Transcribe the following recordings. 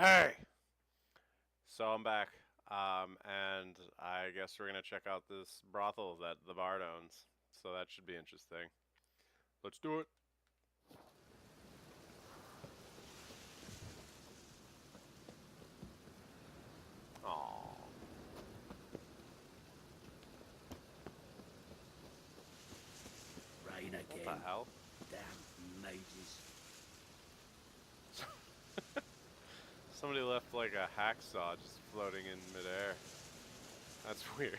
Hey! So I'm back. And I guess we're gonna check out this brothel that the bard owns. So that should be interesting. Let's do it. Aww. Rain What the again. hell? Damn mages. Somebody left like a hacksaw just floating in midair. That's weird.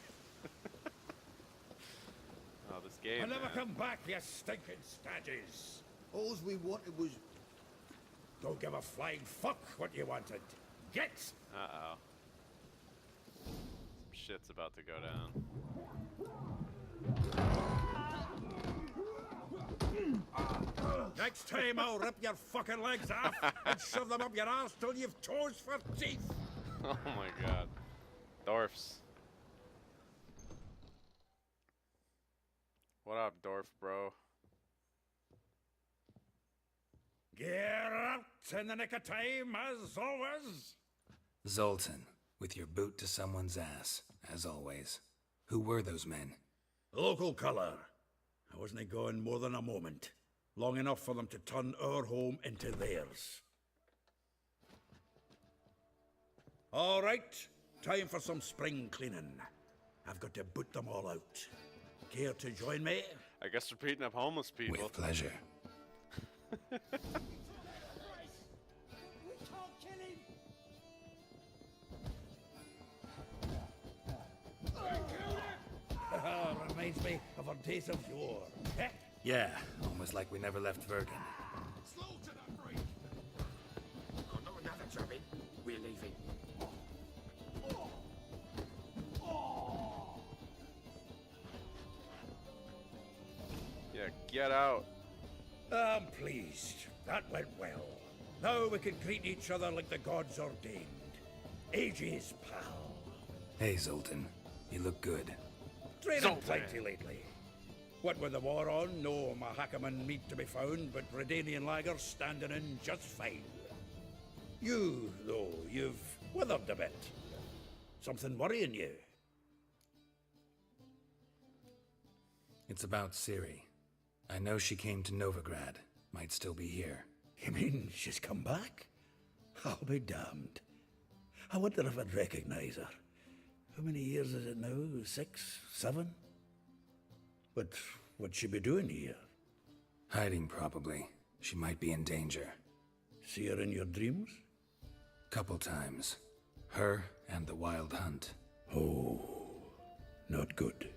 Oh, this I'll game, never man. come back, you stinking staggies. All we wanted was... Don't give a flying fuck what you wanted. Get! Uh-oh. Some shit's about to go down. Next time I'll rip your fucking legs off and shove them up your arse till you've toes for teeth. Oh my god. Dwarfs. What up, dwarf bro? Get out in the nick of time, as always. Zoltan, with your boot to someone's ass, as always. Who were those men? Local colour. I wasn't going more than a moment. Long enough for them to turn our home into theirs. All right, time for some spring cleaning. I've got to boot them all out. Care to join me? I guess we're beating up homeless people. With pleasure. Reminds me of our days of yore. Yeah, almost like we never left Vergen. Slow to the break. Oh, not another drubbing. We're leaving. Yeah, get out. I'm pleased. That went well. Now we can greet each other like the gods ordained. Ages, pal. Hey, Zoltan. You look good. Training Zoltan. plenty lately. What with the war on, no Mahakaman meat to be found, but Redanian lagers standing in just fine. You, though, you've withered a bit. Something worrying you? It's about Ciri. I know she came to Novigrad. Might still be here. You mean she's come back? I'll be damned. I wonder if I'd recognize her. How many years is it now? 6, 7? But what'd she be doing here? Hiding, probably. She might be in danger. See her in your dreams? Couple times. Her and the Wild Hunt. Oh, not good.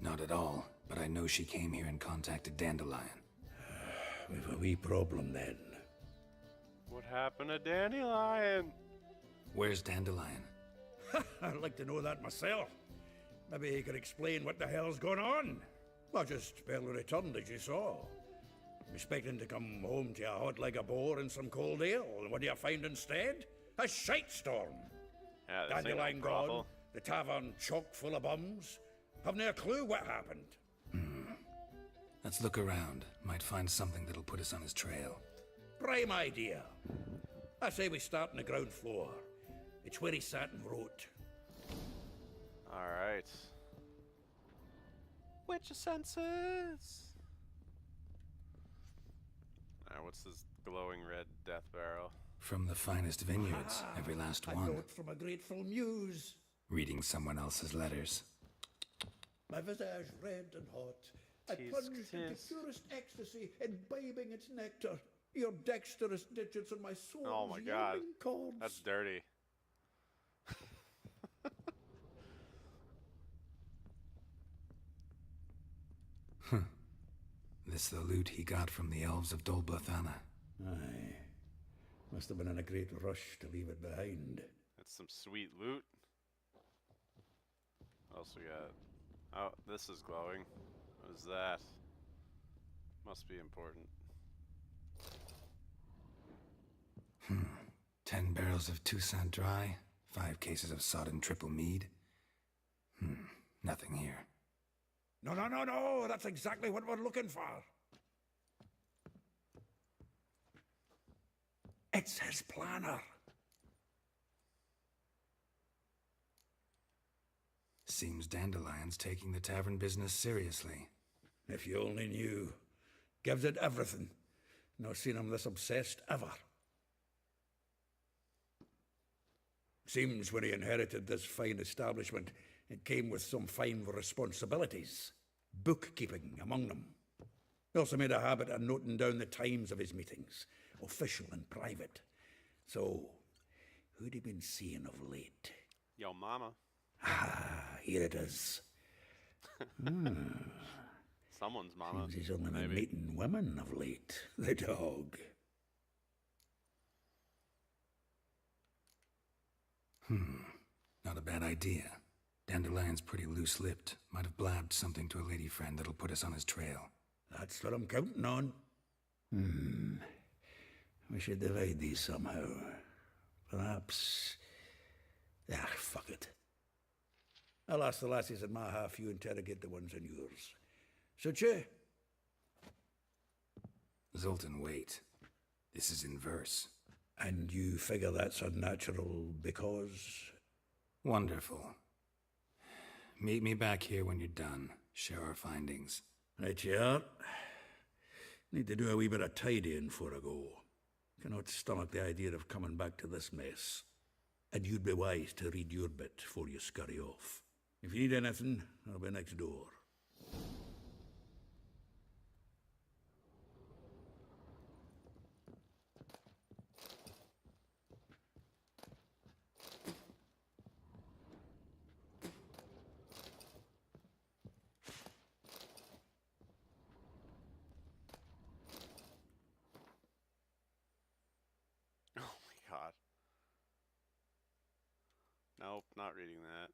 Not at all, but I know she came here and contacted Dandelion. We've a wee problem then. What happened to Dandelion? Where's Dandelion? I'd like to know that myself. Maybe he could explain what the hell's going on. I just barely returned, as you saw. Expecting to come home to a hot like a boar and some cold ale, and what do you find instead? A shite storm. Yeah, this ain't no Dandelion gone, brothel. the tavern chock full of bums. Haven't a clue what happened. Let's look around. Might find something that'll put us on his trail. Prime idea. I say we start on the ground floor. It's where he sat and wrote. Alright. Witch senses. Alright, what's this glowing red death barrel? From the finest vineyards, every last A one. note from a grateful muse. Reading someone else's letters. My visage red and hot. I Tisk, plunged into tisk. purest ecstasy, imbibing its nectar. Your dexterous digits on my soul. Oh my god. Chords. That's dirty. This the loot he got from the elves of Dol Blathanna. Aye. Must have been in a great rush to leave it behind. That's some sweet loot. What else we got? Oh, this is glowing. What is that? Must be important. 10 barrels of Toussaint Dry, 5 cases of sodden triple mead. Nothing here. No, no, no, no! That's exactly what we're looking for. It's his planner. seems Dandelion's taking the tavern business seriously. If you only knew. Gives it everything. Not seen him this obsessed ever. Seems when he inherited this fine establishment, it came with some fine responsibilities. Bookkeeping among them. He also made a habit of noting down the times of his meetings, official and private. So, who'd he been seeing of late? Yo, mama. Ah, here it is. Someone's mama. Seems he's only been maybe. meeting women of late. The dog. Not a bad idea. Dandelion's pretty loose-lipped. Might have blabbed something to a lady friend that'll put us on his trail. That's what I'm counting on. We should divide these somehow. Perhaps... Ah, fuck it. I'll ask the lassies in my half, you interrogate the ones in yours. Should you? Zoltan, wait. This is in verse. And you figure that's unnatural because... Wonderful. Meet me back here when you're done. Share our findings. Right you are. Need to do a wee bit of tidying before I go. Cannot stomach the idea of coming back to this mess. And you'd be wise to read your bit before you scurry off. If you need anything, I'll be next door. Oh my god. Nope, not reading that.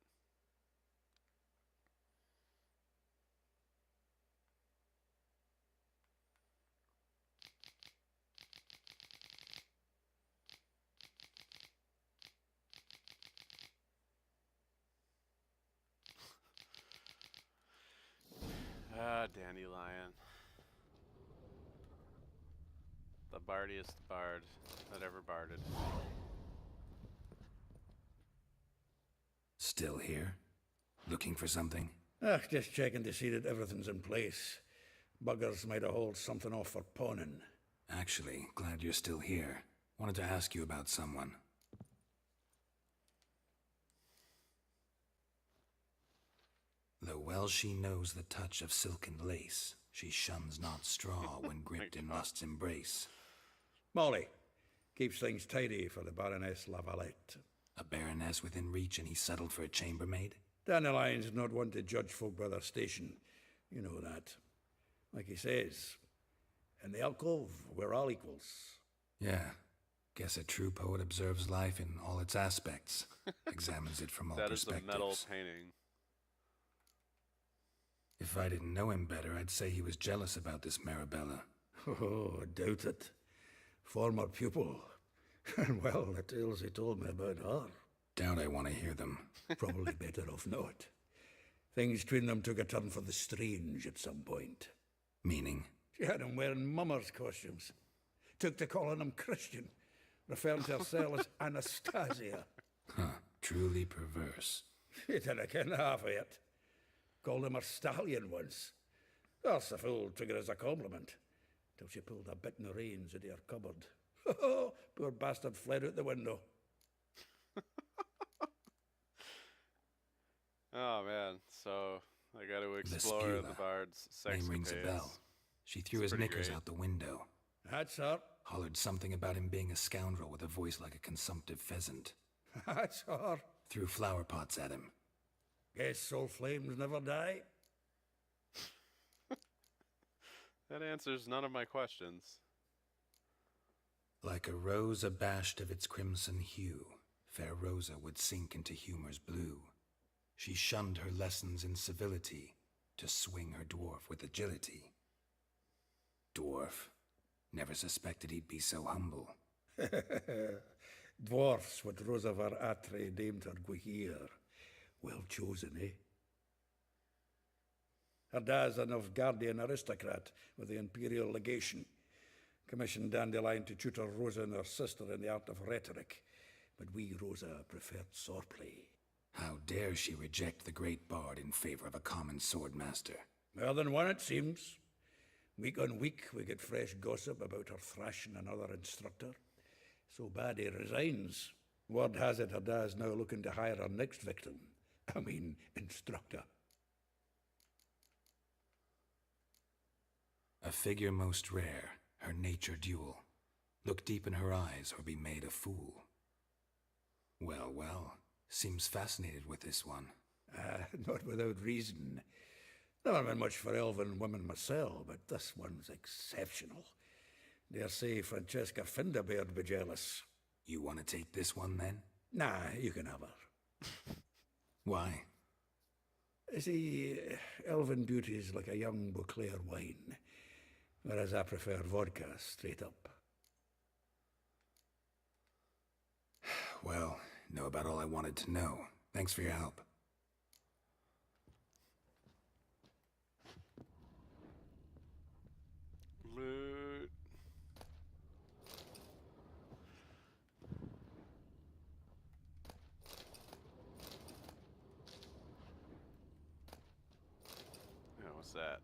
Ah, Dandelion. The bardiest bard that ever barded. Still here? Looking for something? Just checking to see that everything's in place. Buggers might have hauled something off for pawning. Actually, glad you're still here. Wanted to ask you about someone. Though well she knows the touch of silken lace, she shuns not straw when gripped in lust's embrace. Molly, keeps things tidy for the Baroness Lavalette. A baroness within reach and he settled for a chambermaid? Dandelion's not one to judge folk by their station. You know that. Like he says, in the alcove, we're all equals. Yeah. Guess a true poet observes life in all its aspects. Examines it from all That is perspectives. a metal painting. If I didn't know him better, I'd say he was jealous about this Marabella. Oh, I doubt it. Former pupil. And well, the tales he told me about her. Doubt I want to hear them. Probably better off not. Things between them took a turn for the strange at some point. Meaning? She had him wearing mummers' costumes. Took to calling him Christian, referring to herself as Anastasia. Huh. Truly perverse. She didn't ken half of it. Called him a stallion once. That's the fool took it as a compliment, till she pulled a bit in the reins into her cupboard. Oh, poor bastard fled out the window. Oh man, so I got to explore Skula. the bard's Name sex-capades. rings a bell. She threw It's his pretty knickers great. out the window. That's her. Hollered something about him being a scoundrel with a voice like a consumptive pheasant. That's her. Threw flower pots at him. Guess soul flames never die. That answers none of my questions. Like a rose abashed of its crimson hue, fair Rosa would sink into humor's blue. She shunned her lessons in civility to swing her dwarf with agility. Dwarf. Never suspected he'd be so humble. Dwarfs, what Rosa var Atre deemed her Guihir. Well chosen, eh? Her dad's a Novgardian aristocrat with the imperial legation. Commissioned Dandelion to tutor Rosa and her sister in the art of rhetoric, but we, Rosa, preferred swordplay. How dare she reject the great bard in favor of a common swordmaster? More than one, it seems. Week on week, we get fresh gossip about her thrashing another instructor. So bad he resigns. Word has it her dad's now looking to hire her next victim. I mean, instructor. A figure most rare, her nature dual. Look deep in her eyes or be made a fool. Well, well, seems fascinated with this one. Not without reason. Never been much for elven women myself, but this one's exceptional. Dare say Francesca Finderbeard be jealous. You want to take this one then? Nah, you can have her. Why? See, elven beauty's like a young Beauclair wine, whereas I prefer vodka straight up. Well, know about all I wanted to know. Thanks for your help. Loot. Yeah, what's that?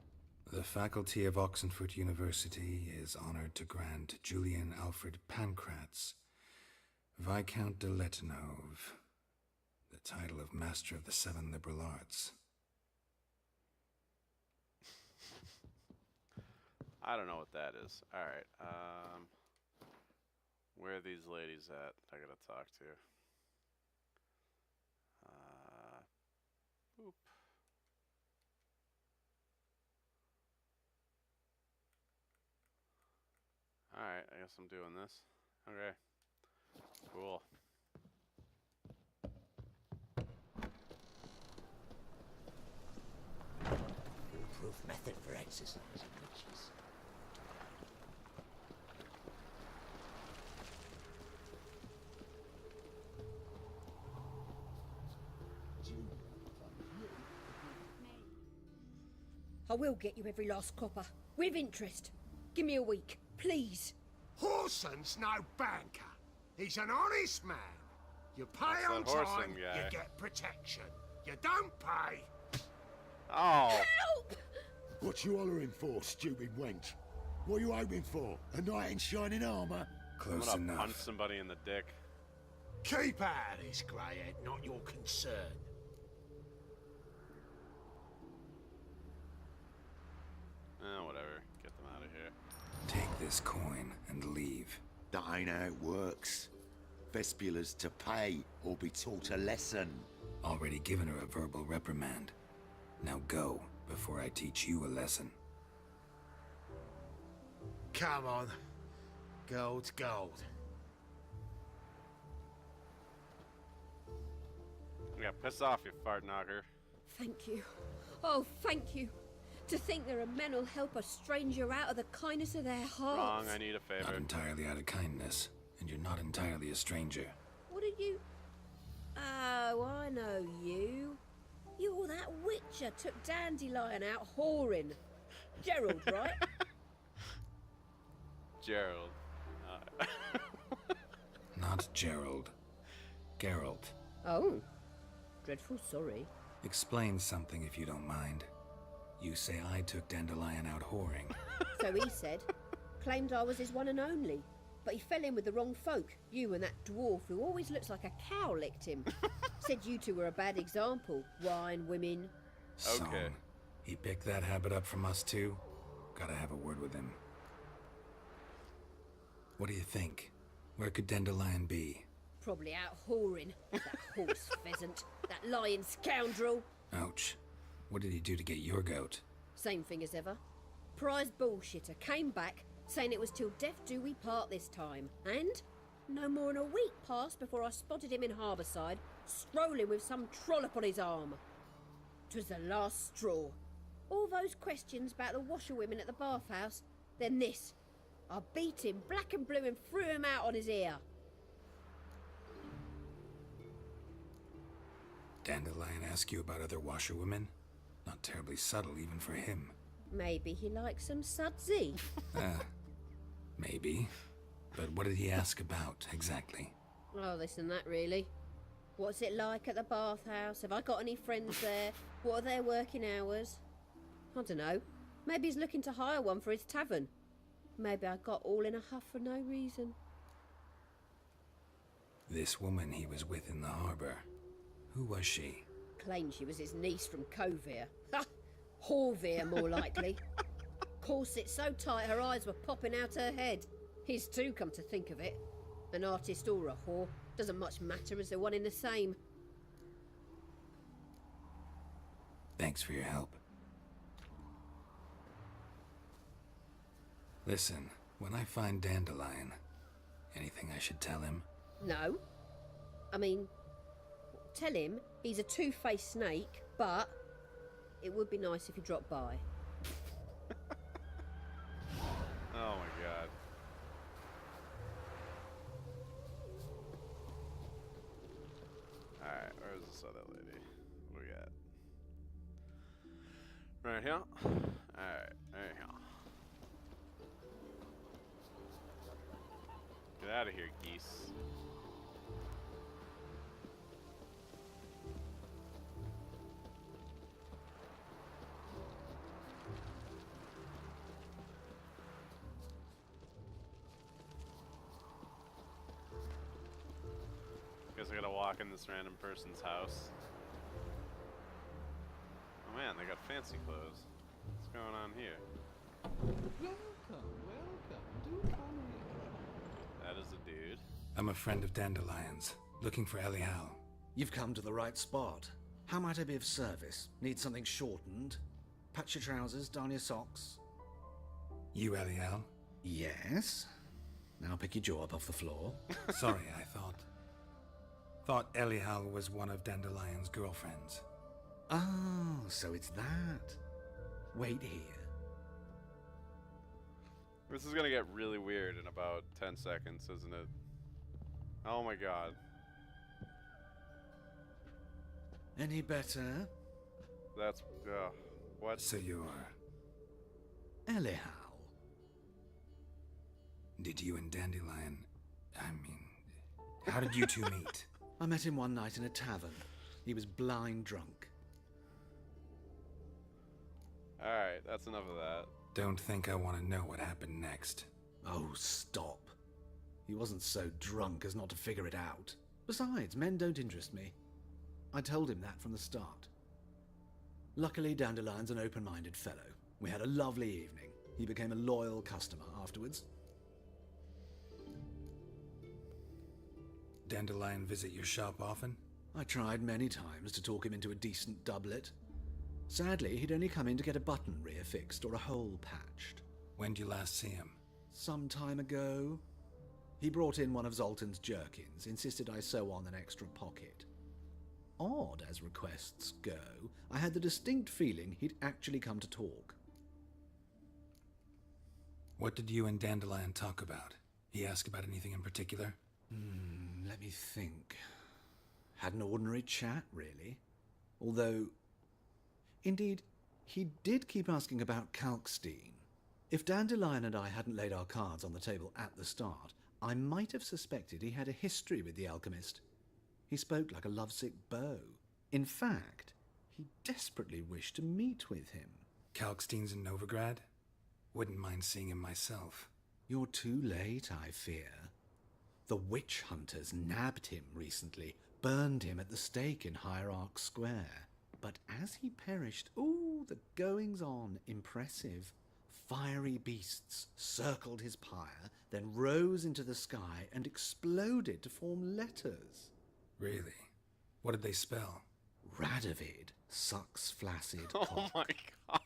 The faculty of Oxenford University is honored to grant Julian Alfred Pancratz, Viscount de Letonov, the title of Master of the Seven Liberal Arts. I don't know what that is. Alright, where are these ladies at I gotta talk to? Boop. Alright, I guess I'm doing this. Okay. Cool. Foolproof method for exercising witches. I will get you every last copper, with interest. Give me a week, please. Horson's no banker. He's an honest man. You pay That's on that Horson time, guy. you get protection. You don't pay. Oh! Help! What you hollering for, stupid wench? What you hoping for? A knight in shining armour? I'm Close gonna enough. punch somebody in the dick. Keep out of this, greyhead, not your concern. Whatever. Get them out of here. Take this coin and leave. That ain't how it works. Vespula's to pay or be taught a lesson. Already given her a verbal reprimand. Now go, before I teach you a lesson. Come on. Gold's gold. Yeah, piss off, you fart knocker. Thank you. Oh, thank you. To think there are men who'll help a stranger out of the kindness of their hearts. Wrong, I need a Not favor. entirely out of kindness, and you're not entirely a stranger. What are you... Oh, I know you. You're that witcher took Dandelion out whoring. Gerald, right? Gerald. Not Gerald. Geralt. Oh. Dreadful sorry. Explain something if you don't mind. You say I took Dandelion out whoring. So he said. Claimed I was his one and only. But he fell in with the wrong folk. You and that dwarf who always looks like a cow licked him. Said you two were a bad example. Wine, women. Song. Okay. He picked that habit up from us too? Gotta have a word with him. What do you think? Where could Dandelion be? Probably out whoring. That horse pheasant. That lying scoundrel. Ouch. What did he do to get your goat? Same thing as ever. Prize bullshitter came back, saying it was till death do we part this time. And no more than a week passed before I spotted him in Harbourside, strolling with some trollop on his arm. 'Twas the last straw. All those questions about the washerwomen at the bathhouse, then this. I beat him black and blue and threw him out on his ear. Dandelion ask you about other washerwomen? Not terribly subtle even for him. Maybe he likes some sudsy. Maybe. But what did he ask about, exactly? Oh, this and that, really. What's it like at the bathhouse? Have I got any friends there? What are their working hours? I don't know. Maybe he's looking to hire one for his tavern. Maybe I got all in a huff for no reason. This woman he was with in the harbor, who was she? Claimed she was his niece from Covere. Ha! Horvere, more likely. Corset so tight her eyes were popping out her head. His too, come to think of it. An artist or a whore. Doesn't much matter as they're one in the same. Thanks for your help. Listen, when I find Dandelion, anything I should tell him? No. I mean, tell him he's a two-faced snake, but it would be nice if he dropped by. Oh my god. Alright, where's this other lady? What do we got? Right here? Alright, right here. Get out of here, geese. Guess I gotta walk in this random person's house. Oh man, they got fancy clothes. What's going on here? Welcome, welcome. Do come in. That is a dude. I'm a friend of Dandelion's, looking for Elial. You've come to the right spot. How might I be of service? Need something shortened? Patch your trousers, darn your socks. You Elial? Yes. Now pick your jaw up off the floor. Sorry, I thought Elial was one of Dandelion's girlfriends. Oh, so it's that. Wait here. This is gonna get really weird in about 10 seconds, isn't it? Oh my god. Any better? That's, what? So you're... Elial. Did you and Dandelion... how did you two meet? I met him one night in a tavern. He was blind drunk. Alright, that's enough of that. Don't think I want to know what happened next. Oh, stop. He wasn't so drunk as not to figure it out. Besides, men don't interest me. I told him that from the start. Luckily, Dandelion's an open-minded fellow. We had a lovely evening. He became a loyal customer afterwards. Dandelion visit your shop often? I tried many times to talk him into a decent doublet. Sadly, he'd only come in to get a button rear fixed or a hole patched. When did you last see him? Some time ago. He brought in one of Zoltan's jerkins, insisted I sew on an extra pocket. Odd as requests go, I had the distinct feeling he'd actually come to talk. What did you and Dandelion talk about? He ask about anything in particular? Let me think. Had an ordinary chat, really. Although, indeed, he did keep asking about Kalkstein. If Dandelion and I hadn't laid our cards on the table at the start, I might have suspected he had a history with the alchemist. He spoke like a lovesick beau. In fact, he desperately wished to meet with him. Kalkstein's in Novigrad? Wouldn't mind seeing him myself. You're too late, I fear. The witch hunters nabbed him recently, burned him at the stake in Hierarch Square. But as he perished, ooh, the goings-on, impressive. Fiery beasts circled his pyre, then rose into the sky and exploded to form letters. Really? What did they spell? Radovid sucks flaccid Oh cock. my god.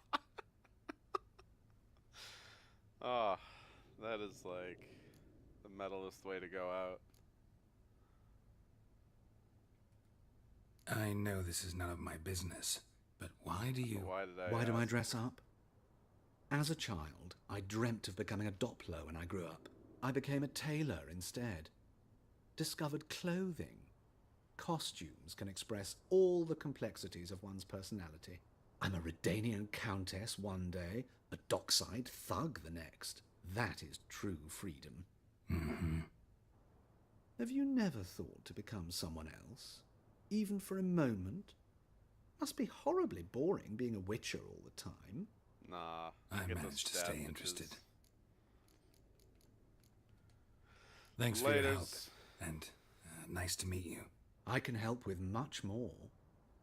Oh, that is like the metalist way to go out. I know this is none of my business, but why do you... Why do I ask? dress up? As a child, I dreamt of becoming a Doppler when I grew up. I became a tailor instead. Discovered clothing. Costumes can express all the complexities of one's personality. I'm a Redanian countess one day, a dockside thug the next. That is true freedom. Mm-hmm. Have you never thought to become someone else? even for a moment? Must be horribly boring being a witcher all the time. Nah. I get to managed to stab stay bitches. interested. Thanks for your help, Laters. and nice to meet you. I can help with much more.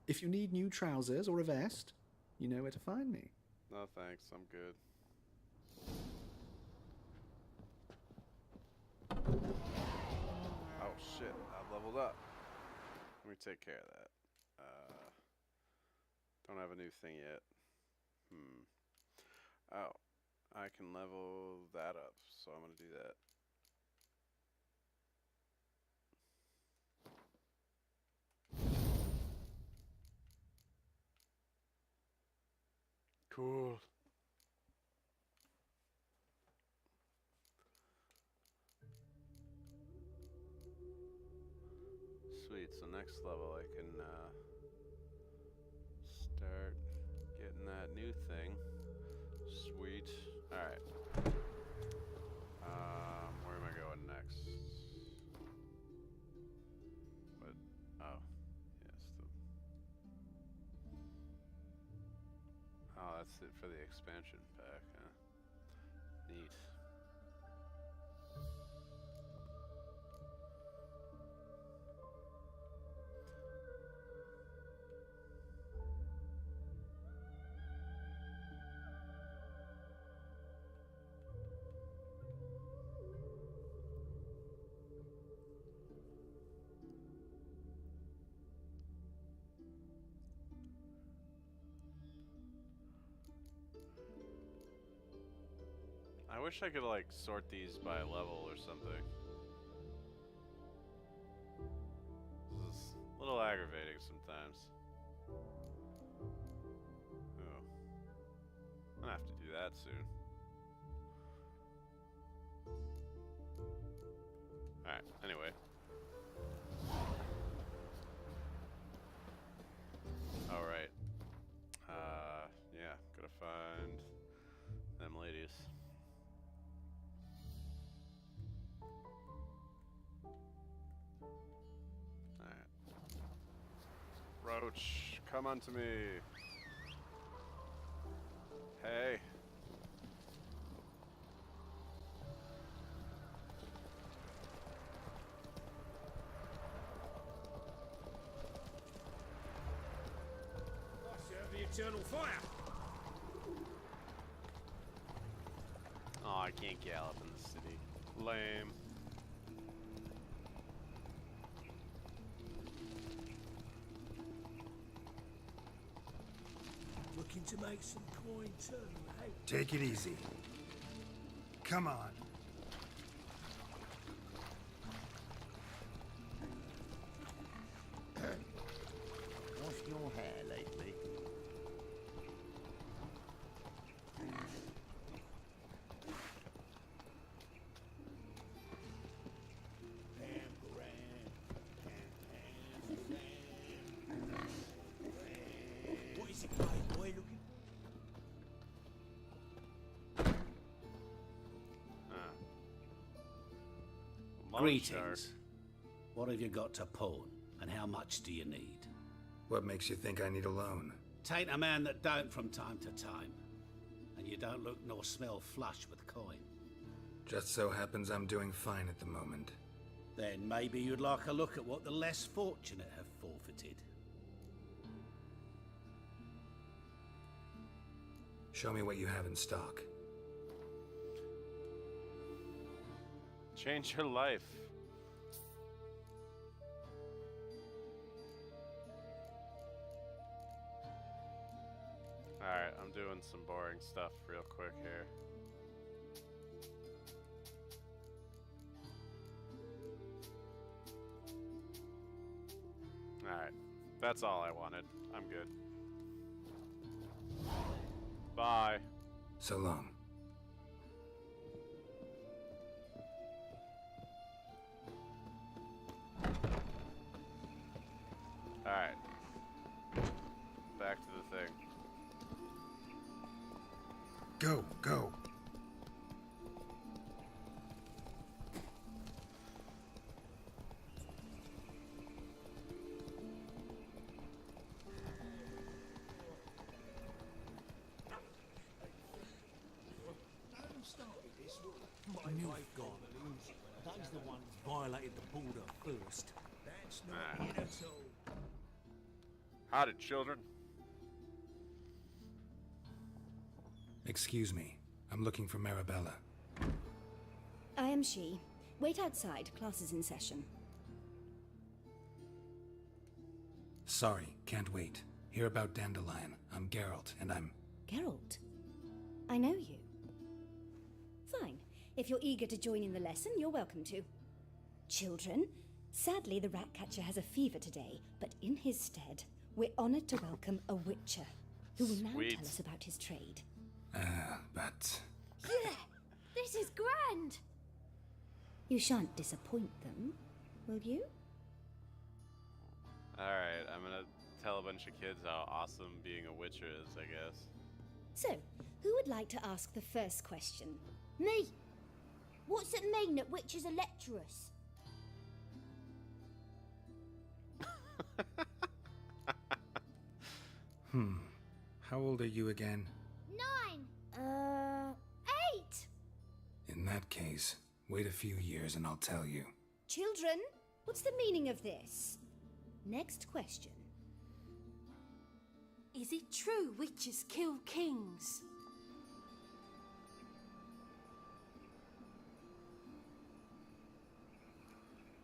If you need new trousers or a vest, you know where to find me. No thanks, I'm good. Oh shit, I leveled up. Let me take care of that. Don't have a new thing yet. Oh, I can level that up, so I'm gonna do that. Cool. Sweet, so next level I can start getting that new thing. Sweet. Alright. Where am I going next? What? Oh. Yes. Oh, that's it for the expansion pack, huh? Neat. I wish I could like sort these by level or something. This is a little aggravating sometimes. Oh. I'm gonna have to do that soon. Alright, anyway. Alright. Yeah, gotta find them ladies. Roach, come unto me. Hey. I serve the eternal fire. Oh, I can't gallop in the city. Lame. Looking to make some coin too, hey? Take it easy. Come on. What's your hair lately? What is it, mate? What are you looking Loan Greetings. shark. What have you got to pawn, and how much do you need? What makes you think I need a loan? Tain't a man that don't from time to time, and you don't look nor smell flush with coin. Just so happens I'm doing fine at the moment. Then maybe you'd like a look at what the less fortunate have forfeited. Show me what you have in stock. Change your life. Alright, I'm doing some boring stuff real quick here. Alright, that's all I wanted. I'm good. Bye. So long. Alright. Back to the thing. Go, go. ghost. That's not Ah. it at all. Howdy, children. Excuse me. I'm looking for Marabella. I am she. Wait outside. Class is in session. Sorry, can't wait. Hear about Dandelion. I'm Geralt, and I'm... Geralt? I know you. Fine. If you're eager to join in the lesson, you're welcome to. Children, sadly the Ratcatcher has a fever today, but in his stead, we're honored to welcome a Witcher, who will now Sweet. tell us about his trade. but... Yeah, this is grand. You shan't disappoint them, will you? Alright, I'm gonna tell a bunch of kids how awesome being a witcher is, I guess. So, who would like to ask the first question? Me. What's it mean that witches are lecturers? How old are you again? 9. 8. In that case, wait a few years and I'll tell you. Children, what's the meaning of this? Next question. Is it true witches kill kings?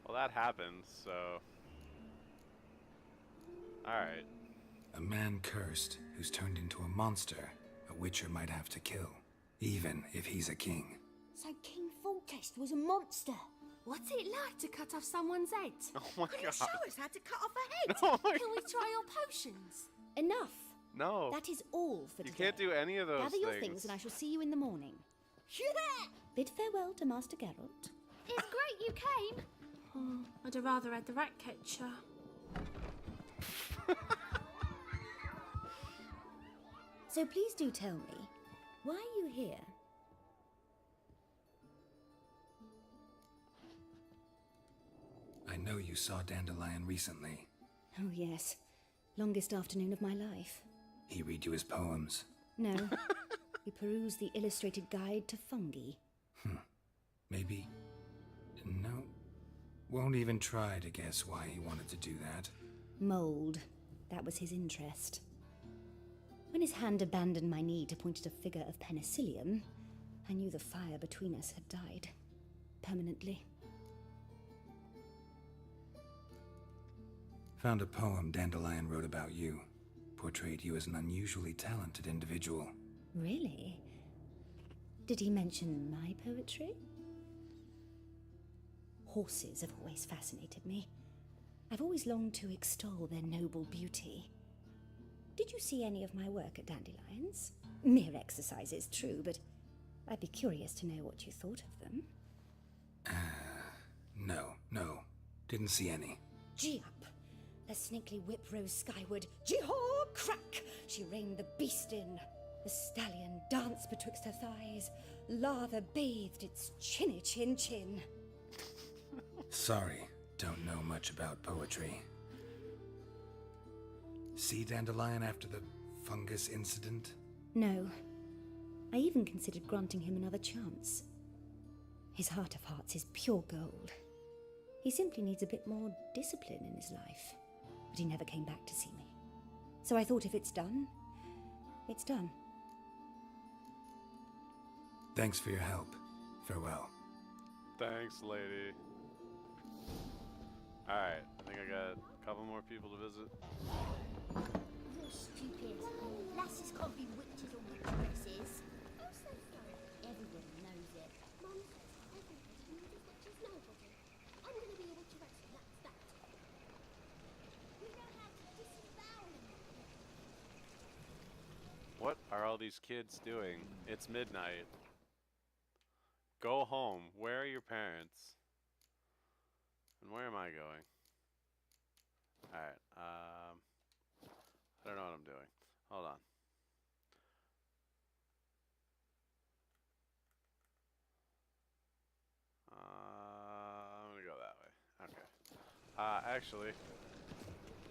Well, that happened, so... Alright. A man cursed who's turned into a monster a witcher might have to kill, even if he's a king. So King Foltest was a monster. What's it like to cut off someone's head? Oh my Can god. you show us how to cut off a head? Oh my Can we try your potions? Enough. No. That is all for You today. can't do any of those Gather your things and I shall see you in the morning. Yeah! Bid farewell to Master Geralt. It's great you came. Oh, I'd have rather had the Ratcatcher. So please do tell me, why are you here? I know you saw Dandelion recently. Oh yes, longest afternoon of my life. He read you his poems. No, we perused the illustrated guide to fungi. Maybe... No. Won't even try to guess why he wanted to do that. Mold, that was his interest. When his hand abandoned my knee to point at a figure of penicillium, I knew the fire between us had died. Permanently. Found a poem Dandelion wrote about you. Portrayed you as an unusually talented individual. Really? Did he mention my poetry? Horses have always fascinated me. I've always longed to extol their noble beauty. Did you see any of my work at Dandelion's? Mere exercises, true, but I'd be curious to know what you thought of them. No. Didn't see any. Gee up! The snakely whip rose skyward. Jee-haw! Crack! She reined the beast in. The stallion danced betwixt her thighs. Lather bathed its chinny chin. Sorry, don't know much about poetry. See Dandelion after the fungus incident? No. I even considered granting him another chance. His heart of hearts is pure gold. He simply needs a bit more discipline in his life. But he never came back to see me. So I thought if it's done, it's done. Thanks for your help. Farewell. Thanks, lady. Alright, I think I got a couple more people to visit. You're stupid. Lasses can't be witches on witchesses. Everybody knows it. Mum says everybody knows witches nobody. I'm going to be a witch of Exeter, that's that. We know how to disavow them. What are all these kids doing? It's midnight. Go home. Where are your parents? And where am I going? Alright, I don't know what I'm doing. Hold on. I'm gonna go that way. Okay. Actually,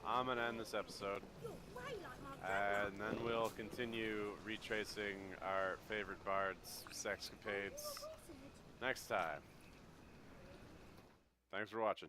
I'm gonna end this episode. You're way like my grandma. And then we'll continue retracing our favorite bards' sex-capades next time. Thanks for watching.